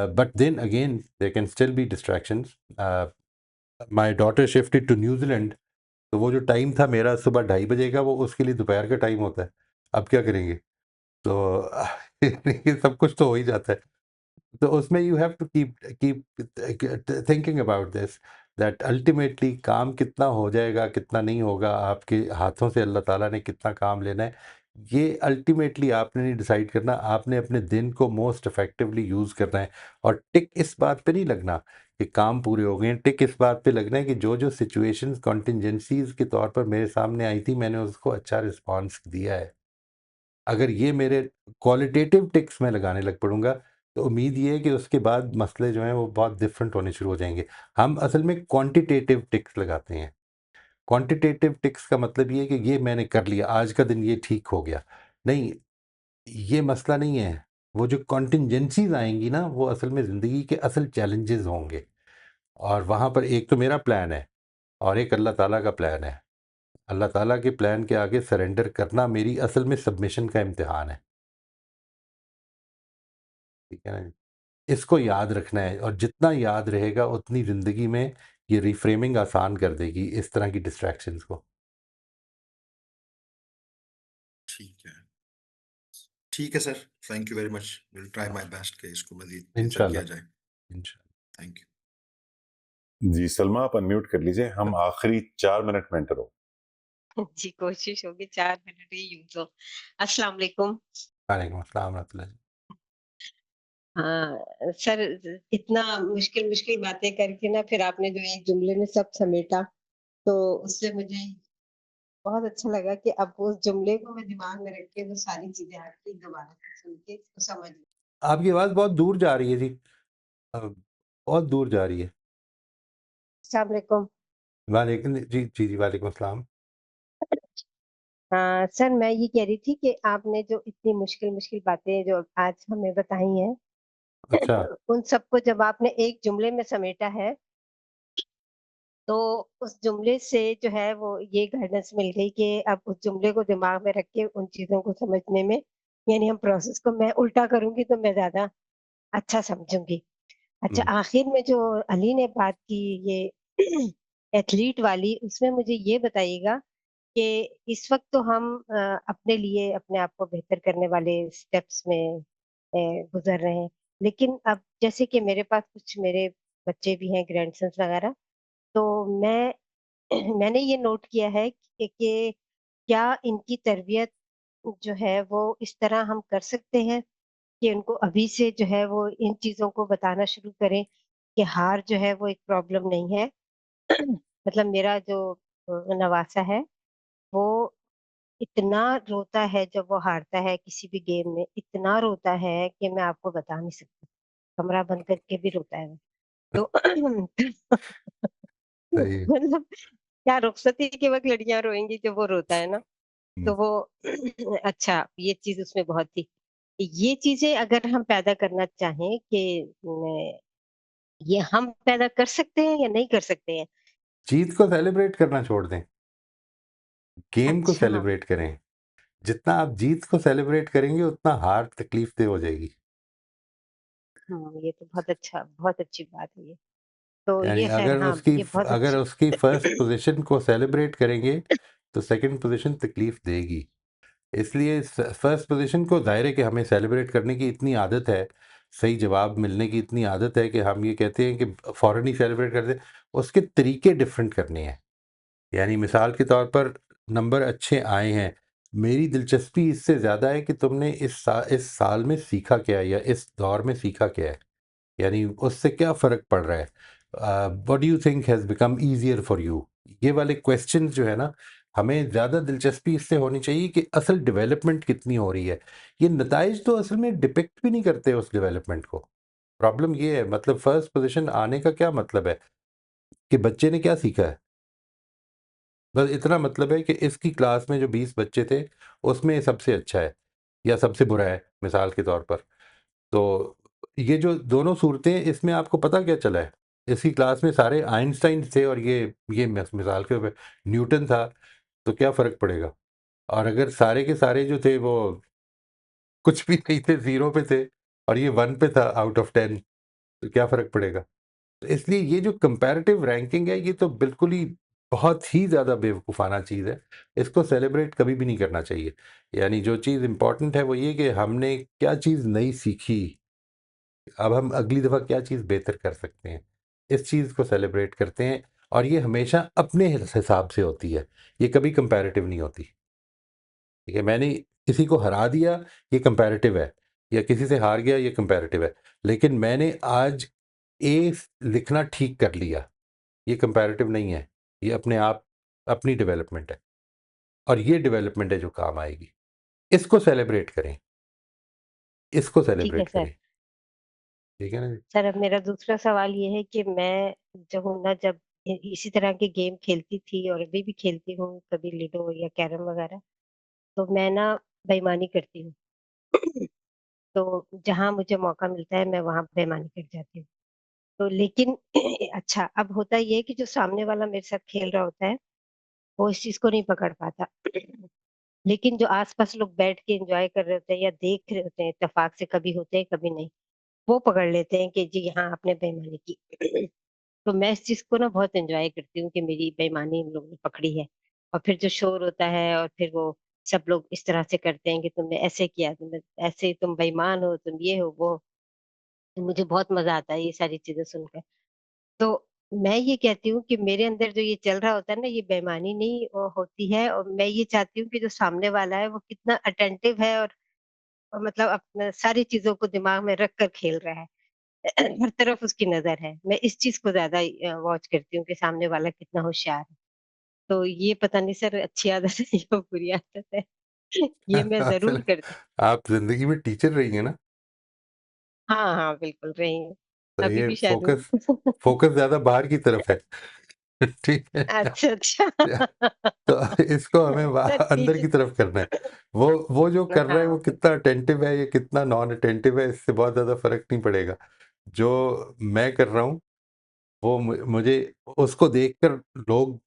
But then again there can still be distractions. My daughter shifted to New Zealand, तो वो जो टाइम था मेरा सुबह 2:30 बजे का, वो उसके लिए दोपहर का टाइम होता है। अब क्या करेंगे? तो ये सब कुछ तो हो ही जाता है। तो उसमें you have to keep keep thinking about this, that ultimately काम कितना हो जाएगा, कितना नहीं होगा, आपके हाथों से अल्लाह ताला ने कितना काम लेना है, ये अल्टीमेटली आपने नहीं डिसाइड करना। आपने अपने दिन को मोस्ट इफ़ेक्टिवली यूज़ करना है और टिक इस बात पे नहीं लगना कि काम पूरे हो गए हैं। टिक इस बात पे लगना है कि जो-जो सिचुएशंस कॉन्टिंजेंसीज़ के तौर पर मेरे सामने आई थी, मैंने उसको अच्छा रिस्पॉन्स दिया है। अगर ये मेरे क्वालिटेटिव टिक्स मैं लगाने लग पड़ूँगा, तो उम्मीद ये है कि उसके बाद मसले जो हैं वो बहुत डिफरेंट होने शुरू हो जाएँगे। हम असल में क्वांटिटेटिव टिक्स लगाते हैं। क्वांटिटेटिव टिक्स का मतलब ये है कि ये मैंने कर लिया, आज का दिन ये ठीक हो गया। नहीं, ये मसला नहीं है। वो जो कॉन्टिंजेंसीज़ आएँगी ना, वो असल में ज़िंदगी के असल चैलेंजेज़ होंगे और वहाँ पर एक तो मेरा प्लान है और एक अल्लाह ताला का प्लान है। अल्लाह ताला के प्लान के आगे सरेंडर करना मेरी असल में सबमिशन का इम्तिहान है। ठीक है ना? इसको याद रखना है और जितना याद रहेगा उतनी ज़िंदगी में ये रिफ्रेमिंग आसान कर देगी इस तरह की डिस्ट्रैक्शंस को। ठीक है। ठीक है sir, thank you very much. Will try my best कि इसको मज़ीद बेहतर किया इंशाल्लाह, जाए। इंशाल्लाह। Thank you. जी, सलमा आप अनम्यूट कर लीजिए, हम आखिरी 4 मिनट में एंटर हो। जी, कोशिश होगी 4 मिनट ही यूँ तो। अस्सलाम वालेकुम। वालेकुम अस्सलाम रहमतुल्लाह जी। हाँ, सर इतना मुश्किल-मुश्किल बातें करके ना फिर आपने जो एक जुमले में सब समेटा, तो उससे मुझे बहुत अच्छा लगा कि अब उस जुमले को मैं दिमाग में रख के वो सारी चीज़ें आपकी दोबारा से सुन के उसको समझ लूँ। आपकी आवाज़ बहुत दूर जा रही है जी। बहुत दूर जा रही है। अस्सलाम वालेकुम। वालेकुम जी, जी, जी, वालेकुम अस्सलाम। सर मैं ये कह रही थी कि आपने जो इतनी मुश्किल-मुश्किल बातें जो आज हमें बताई हैं, अच्छा, उन सबको जब आपने एक जुमले में समेटा है तो उस जुमले से जो है वो ये गाइडेंस मिल गई कि अब उस जुमले को दिमाग में रख के उन चीज़ों को समझने में यानी हम प्रोसेस को मैं उल्टा करूँगी तो मैं ज़्यादा अच्छा समझूँगी। अच्छा हुँ, आखिर में जो अली ने बात की ये एथलीट वाली उसमें मुझे ये बताइएगा कि इस वक़्त तो हम अपने लिए अपने आप को बेहतर करने वाले स्टेप्स में गुज़र रहे हैं। लेकिन अब जैसे कि मेरे पास कुछ मेरे बच्चे भी हैं ग्रैंडसन्स वग़ैरह, तो मैंने ये नोट किया है कि क्या इनकी तरबियत जो है वो इस तरह हम कर सकते हैं कि उनको अभी से जो है वो इन चीज़ों को बताना शुरू करें कि हार जो है वो एक प्रॉब्लम नहीं है। मतलब मेरा जो नवासा है वो इतना रोता है जब वो हारता है किसी भी गेम में, इतना रोता है कि मैं आपको बता नहीं सकती। कमरा बंद करके भी रोता है वो। तो सही है। मतलब क्या रुखसती के वक़्त लड़कियाँ रोएँगी जब वो रोता है ना, तो हुँ। वो अच्छा ये चीज़ उसमें बहुत थी। ये चीज़ें अगर हम पैदा करना चाहें कि ये हम पैदा कर सकते हैं या नहीं कर सकते हैं? जीत को सेलिब्रेट करना छोड़ दें, गेम को अच्छा, सेलिब्रेट करें। जितना आप जीत को सेलिब्रेट करेंगे उतना हार तकलीफ़देह हो जाएगी। ये तो बहुत अच्छी बात है ये। तो यानी ये ख़ैर हाँ, ये बहुत अगर अच्छी उसकी फर्स्ट पोज़ीशन को सेलिब्रेट करेंगे, तो सेकंड पोज़ीशन तकलीफ़ देगी। इसलिए फर्स्ट पोज़ीशन को ज़ाहिर है कि हमें सेलिब्रेट करने की इतनी आदत है, सही जवाब मिलने की इतनी आदत है कि हम ये कहते हैं कि फ़ौरन ही सेलिब्रेट कर दें। उसके तरीके डिफरेंट करने हैं। यानी मिसाल के तौर पर नंबर अच्छे आए हैं, मेरी दिलचस्पी इससे ज़्यादा है कि तुमने इस साल में सीखा क्या है या इस दौर में सीखा क्या है? यानी उससे क्या फ़र्क पड़ रहा है? What do you think has become easier for you? ये वाले क्वेश्चंस जो है ना, हमें ज़्यादा दिलचस्पी इससे होनी चाहिए कि असल डेवलपमेंट कितनी हो रही है। ये नताइज तो असल में डिपिक्ट भी नहीं करते उस डेवलपमेंट को। प्रॉब्लम ये है, मतलब फर्स्ट पोज़ीशन आने का क्या मतलब है? कि बच्चे ने क्या सीखा है? बस इतना मतलब है कि इसकी क्लास में जो 20 बच्चे थे, उसमें ये सबसे अच्छा है या सबसे बुरा है, मिसाल के तौर पर। तो ये जो दोनों सूरतें हैं, इसमें आपको पता क्या चला है? इसकी क्लास में सारे आइंस्टाइन थे और ये मिसाल के तौर पे न्यूटन था, तो क्या फ़र्क पड़ेगा? और अगर सारे के सारे जो थे वो कुछ भी नहीं थे, 0 पे थे और ये 1 पे था आउट ऑफ 10, तो क्या फ़र्क पड़ेगा? तो इसलिए ये जो कंपैरेटिव रैंकिंग है, ये तो बिल्कुल ही बहुत ही ज़्यादा बेवकूफ़ाना चीज़ है। इसको सेलिब्रेट कभी भी नहीं करना चाहिए। यानी जो चीज़ इम्पोर्टेंट है वो ये कि हमने क्या चीज़ नई सीखी, अब हम अगली दफ़ा क्या चीज़ बेहतर कर सकते हैं, इस चीज़ को सेलिब्रेट करते हैं और ये हमेशा अपने हिसाब से होती है, ये कभी कंपैरेटिव नहीं होती। ठीक है, मैंने किसी को हरा दिया, ये कंपैरेटिव है, या किसी से हार गया, ये कंपैरेटिव है। लेकिन मैंने आज ए लिखना ठीक कर लिया, ये कंपैरेटिव नहीं है, ये अपने आप अपनी डेवलपमेंट है और ये डेवलपमेंट है जो काम आएगी। इसको सेलिब्रेट करें, इसको ठीक है सेलिब्रेट सर। करें। ठीक है ना जी? सर अब मेरा दूसरा सवाल ये है कि मैं जो हूँ ना जब इसी तरह के गेम खेलती थी और अभी भी खेलती हूँ, कभी लूडो या कैरम वगैरह, तो मैं ना बेईमानी करती हूँ। तो जहाँ मुझे मौका मिलता है मैं वहाँ बेईमानी कर जाती हूँ। तो लेकिन अच्छा अब होता ये है कि जो सामने वाला मेरे साथ खेल रहा होता है, वो इस चीज़ को नहीं पकड़ पाता। लेकिन जो आस-पास लोग बैठ के एन्जॉय कर रहे होते हैं या देख रहे होते हैं, इत्तेफ़ाक से कभी होते हैं, कभी नहीं, वो पकड़ लेते हैं कि जी हाँ, आपने बेईमानी की। तो मैं इस चीज़ को ना बहुत एन्जॉय करती हूँ कि मेरी बेईमानी इन लोगों ने पकड़ी है। और फिर जो शोर होता है और फिर वो सब लोग इस तरह से करते हैं कि तुमने ऐसे किया, तुमने ऐसे, तुम बेईमान हो, तुम ये हो, वो हो। तो मुझे बहुत मज़ा आता है ये सारी चीज़ें सुनकर। तो मैं ये कहती हूँ कि मेरे अंदर जो ये चल रहा होता है ना, ये बेईमानी नहीं होती है और मैं ये चाहती हूँ कि जो सामने वाला है वो कितना अटेंटिव है और मतलब अपना सारी चीज़ों को दिमाग में रख कर खेल रहा है। हर तरफ उसकी नज़र है। मैं इस चीज़ को ज़्यादा वॉच करती हूँ कि सामने वाला कितना होशियार है। तो ये पता नहीं सर अच्छी आदत है या बुरी आदत है। ये मैं ज़रूर असल करती आप ज़िंदगी में टीचर रही हैं ना? हाँ, हाँ, बिल्कुल रही हूँ। तो अभी ये भी शायद फ़ोकस हूँ। फ़ोकस ज़्यादा बाहर की तरफ है। ठीक है? अच्छा, अच्छा। तो इसको हमें सर अंदर टीचर की तरफ करना है। वो जो कर रहा है वो हाँ, कितना अटेंटिव है या कितना नॉन अटेंटिव है, इससे बहुत ज़्यादा फ़र्क नहीं पड़ेगा। जो मैं कर रहा हूँ वो मुझे उसको देखकर लोग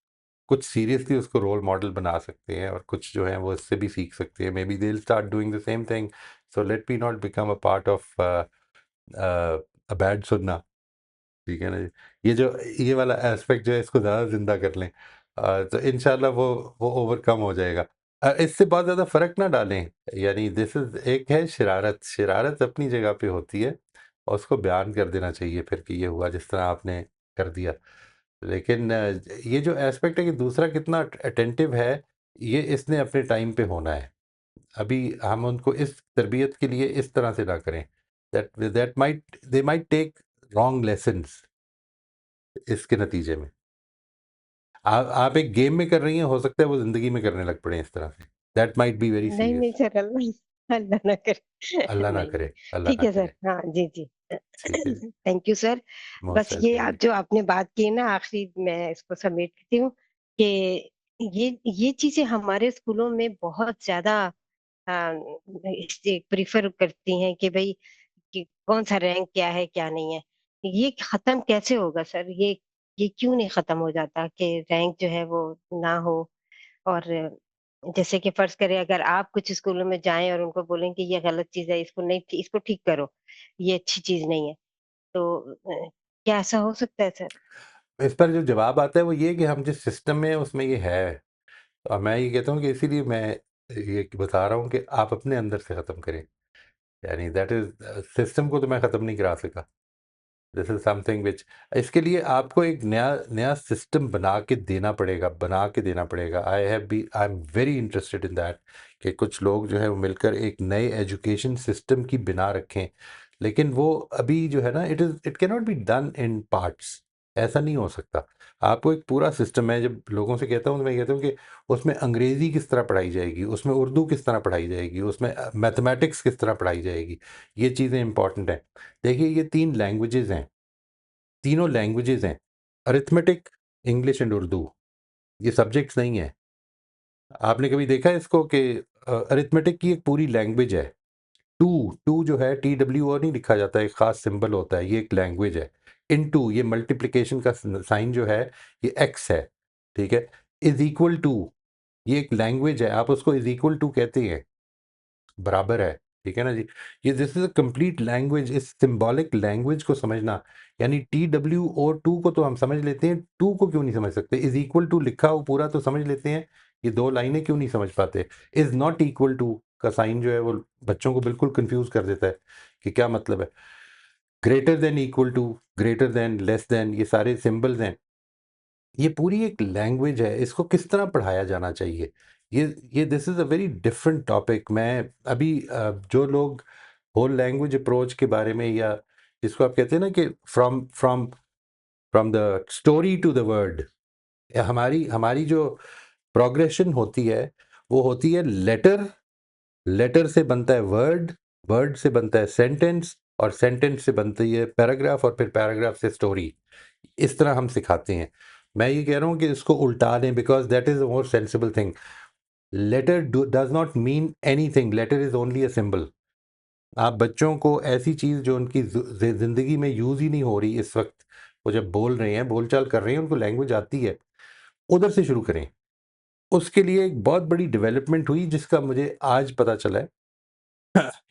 कुछ सीरियसली उसको रोल मॉडल बना सकते हैं और कुछ जो है वो इससे भी सीख सकते हैं। May be they will start doing the same thing. So let me not become a part of a bad सुन्ना। ठीक है ना जी? ये वाला एस्पेक्ट जो है इसको ज़्यादा ज़िंदा कर लें, तो इंशाल्लाह वो ओवरकम हो जाएगा। इससे बहुत ज़्यादा फ़र्क ना डालें। यानी दिस इज़ एक है शरारत, शरारत अपनी जगह पे होती है और उसको बयान कर देना चाहिए फिर कि ये हुआ जिस तरह आपने कर दिया। लेकिन ये जो एस्पेक्ट है कि दूसरा कितना अटेंटिव है, ये इसने अपने टाइम पे होना है। अभी हम उनको इस तरबियत के लिए इस तरह से ना करें। That might they might take wrong lessons इसके नतीजे में। आप एक गेम में कर रही हैं, हो सकता है वो ज़िंदगी में करने लग पड़ें इस तरह से। दैट माइट बी वेरी नहीं, नहीं सीरियस। सर अल्लाह ना करे। अल्लाह ना नहीं, करे, नहीं। अल्लाह ठीक ना है सर। करे। हाँ, जी, जी। ठीक है, थैंक यू सर। मोस्ट बस ये वेलकम आप जी। जो आपने बात की ना आखिरी मैं इसको समेट करती हूँ कि ये चीज़ें हमारे स्कूलों में बहुत ज़्यादा इसे प्रेफ़र करती हैं कि भई कि कौन-सा रैंक क्या है, क्या नहीं है। ये ख़त्म कैसे होगा सर? ये क्यों नहीं ख़त्म हो जाता कि रैंक जो है वो ना हो? और जैसे कि फ़र्ज़ करें अगर आप कुछ स्कूलों में जाएँ और उनको बोलें कि ये गलत चीज़ है, इसको ठीक करो, ये अच्छी चीज़ नहीं है। तो क्या ऐसा हो सकता है सर? इस पर जो जवाब आता है वो ये कि हम जिस सिस्टम में हैं उसमें ये है। और मैं ये कहता हूँ कि इसीलिए मैं ये बता रहा हूँ कि आप अपने अंदर से ख़त्म करें। यानी दैट इज़ सिस्टम को तो मैं ख़त्म नहीं करा सका। दिस इज़ समथिंग व्हिच इसके लिए आपको एक नया नया सिस्टम बना के देना पड़ेगा। I am very interested in that कि कुछ लोग जो है वो मिलकर एक नए एजुकेशन सिस्टम की बिना रखें। लेकिन वो अभी जो है ना it can not be done in parts. ऐसा नहीं हो सकता। आपको एक पूरा सिस्टम मैं जब लोगों से कहता हूँ तो मैं कहता हूँ कि उसमें अंग्रेज़ी किस तरह पढ़ाई जाएगी, उसमें उर्दू किस तरह पढ़ाई जाएगी, उसमें मैथमेटिक्स किस तरह पढ़ाई जाएगी। ये चीज़ें इंपॉर्टेंट हैं। देखिए ये 3 लैंग्वेजेज़ हैं, तीनों लैंग्वेजेज़ हैं। अरिथमेटिक, इंग्लिश एंड उर्दू, ये सब्जेक्ट्स नहीं हैं। आपने कभी देखा है इसको कि अरिथमेटिक की एक पूरी लैंग्वेज है। 2 जो है TWO नहीं लिखा जाता है, एक ख़ास सिंबल होता है, ये एक लैंग्वेज है। इनटू ये मल्टीप्लिकेशन का साइन जो है, ये एक्स है, ठीक है? इज़ इक्वल टू ये एक लैंग्वेज है, आप उसको इज़ इक्वल टू कहते हैं। बराबर है, ठीक है ना जी? ये this is a complete language, इस सिंबॉलिक लैंग्वेज को समझना, यानी TWO2 को तो हम समझ लेते हैं, 2 को क्यों नहीं समझ सकते? इज़ इक्वल टू लिखा हो पूरा तो समझ लेते हैं, ये 2 लाइनें क्यों नहीं समझ पाते? इज़ नॉट इक्वल टू का साइन जो है वो बच्चों को बिल्कुल कन्फ्यूज़ कर देता है कि क्या मतलब है? Greater than equal to, greater than, less than ये सारे सिंबल्स हैं। ये पूरी एक लैंग्वेज है, इसको किस तरह पढ़ाया जाना चाहिए? ये this is a very different topic. मैं अभी जो लोग होल लैंग्वेज अप्रोच के बारे में या जिसको आप कहते हैं ना कि from from from the story to the word, या हमारी हमारी जो प्रोग्रेशन होती है वो होती है लेटर, लेटर से बनता है वर्ड, वर्ड से बनता है सेंटेंस और सेंटेंस से बनती है पैराग्राफ और फिर पैराग्राफ से स्टोरी। इस तरह हम सिखाते हैं। मैं ये कह रहा हूँ कि इसको उल्टा दें because that is a more sensible thing. Letter does not mean anything, letter is only a symbol. आप बच्चों को ऐसी चीज़ जो उनकी ज़िंदगी में यूज़ ही नहीं हो रही इस वक्त, वो जब बोल रहे हैं, बोलचाल कर रहे हैं, उनको लैंग्वेज आती है, उधर से शुरू करें। उसके लिए एक बहुत बड़ी डेवलपमेंट हुई जिसका मुझे आज पता चला है।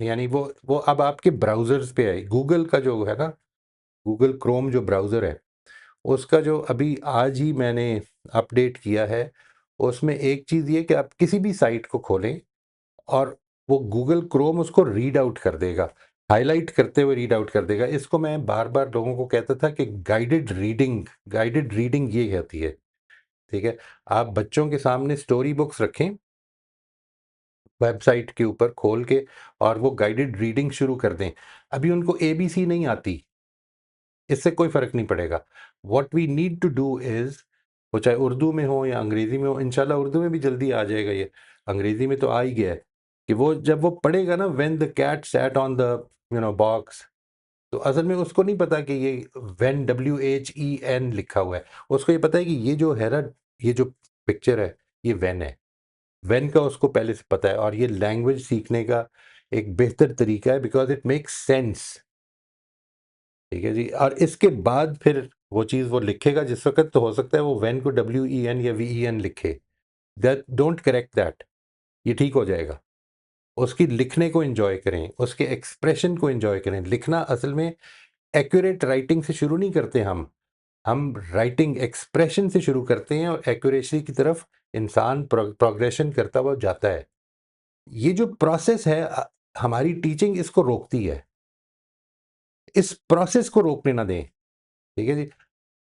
यानी वो अब आपके ब्राउज़र्स पे है। गूगल का जो है ना, गूगल क्रोम जो ब्राउज़र है, उसका जो अभी आज ही मैंने अपडेट किया है, उसमें एक चीज़ ये कि आप किसी भी साइट को खोलें और वो गूगल क्रोम उसको रीड आउट कर देगा, हाइलाइट करते हुए रीड आउट कर देगा। इसको मैं बार-बार लोगों को कहता था कि गाइडेड रीडिंग ये होती है, ठीक है? आप बच्चों के सामने स्टोरी बुक्स रखें, वेबसाइट के ऊपर खोल के और वो गाइडेड रीडिंग शुरू कर दें। अभी उनको एबीसी नहीं आती, इससे कोई फ़र्क नहीं पड़ेगा। What we need to do is वो चाहे उर्दू में हो या अंग्रेज़ी में हो, इंशाल्लाह उर्दू में भी जल्दी आ जाएगा ये, अंग्रेज़ी में तो आ ही गया है, कि वो जब वो पढ़ेगा ना when the cat sat on the box, तो असल में उसको नहीं पता कि ये व्हेन WHEN लिखा हुआ है। उसको ये पता है कि ये जो है ना, ये जो पिक्चर है, ये व्हेन है। व्हेन का उसको पहले से पता है और ये लैंग्वेज सीखने का एक बेहतर तरीका है बिकॉज़ इट मेक्स सेंस। ठीक है जी। और इसके बाद फिर वो चीज़ वो लिखेगा जिस वक़्त, तो हो सकता है वो व्हेन को WEN या VEN लिखे। दैट डोंट करेक्ट दैट, ये ठीक हो जाएगा। उसकी लिखने को एन्जॉय करें, उसके एक्सप्रेशन को एन्जॉय करें। लिखना असल में एक्यूरेट राइटिंग से शुरू नहीं करते हम राइटिंग एक्सप्रेशन से शुरू करते हैं और एक्यूरेसी की तरफ इंसान प्रोग्रेशन करता हुआ जाता है। ये जो प्रोसेस है हमारी टीचिंग इसको रोकती है। इस प्रोसेस को रोकने ना दें, ठीक है जी।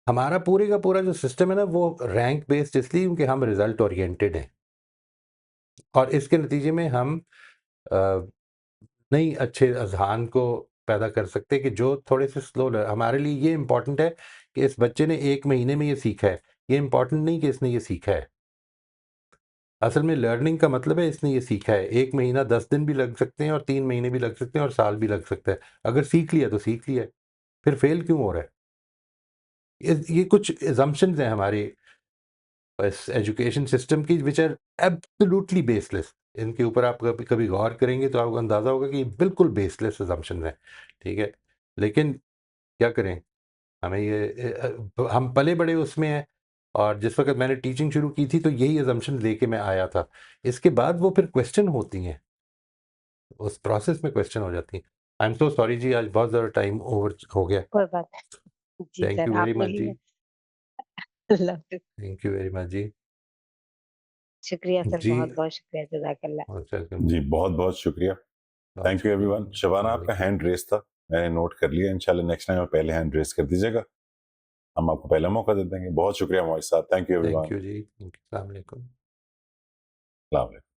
हमारा पूरे का पूरा जो सिस्टम है ना वो रैंक बेस्ड इसलिए क्योंकि हम रिजल्ट ओरिएंटेड हैं और इसके नतीजे में हम अ, नहीं अच्छे अज़हान को पैदा कर सकते कि जो थोड़े से स्लो हमारे लिए ये इम्पॉर्टेंट है कि इस बच्चे ने 1 महीने में ये सीखा है। ये इम्पॉर्टेंट नहीं कि इसने ये सीखा है। असल में लर्निंग का मतलब है इसने ये सीखा है। 1 महीना 10 दिन भी लग सकते हैं और 3 महीने भी लग सकते हैं और साल भी लग सकता है। अगर सीख लिया तो सीख लिया है, फिर फेल क्यों हो रहा है? ये कुछ असम्पशन्स हैं हमारे इस एजुकेशन सिस्टम की विच आर एब्सोल्युटली बेसलेस। इनके ऊपर आप कभी कभी गौर करेंगे तो आपको अंदाज़ा होगा कि ये बिल्कुल बेसलेस असम्पशन्स हैं, ठीक है? लेकिन क्या करें, हमें हम पले बड़े उसमें हैं और जिस वक़्त मैंने टीचिंग शुरू की थी तो यही असम्पशन्स लेके मैं आया था। इसके बाद वो फिर क्वेश्चन होती हैं, उस प्रोसेस में क्वेश्चन हो जाती हैं। आई एम सो सॉरी जी, आज बहुत ज़्यादा टाइम ओवर हो गया। कोई बात नहीं। जी थैंक सर, यू वेरी आपने मच जी। लिए अल्लाह हाफ़िज़। थैंक यू वेरी मच जी। शुक्रिया सर, जी, बहुत-बहुत शुक्रिया, जज़ाकल्लाह। वेलकम जी जी। बहुत बहुत शुक्रिया। बहुत थैंक यू शुक्रिया एवरीवन। जी। शबाना अस्सलाम आपका वालेकुम। हैंड रेस था, मैंने नोट कर लिया। इंशाल्लाह नेक्स्ट टाइम आप पहले हैंड रेस कर दीजिएगा, हम आपको पहला मौका दे देंगे। बहुत शुक्रिया मोइज साहब, thank you thank everyone. You ji. Thank you. अस्सलाम वालेकुम। अस्सलाम वालेकुम।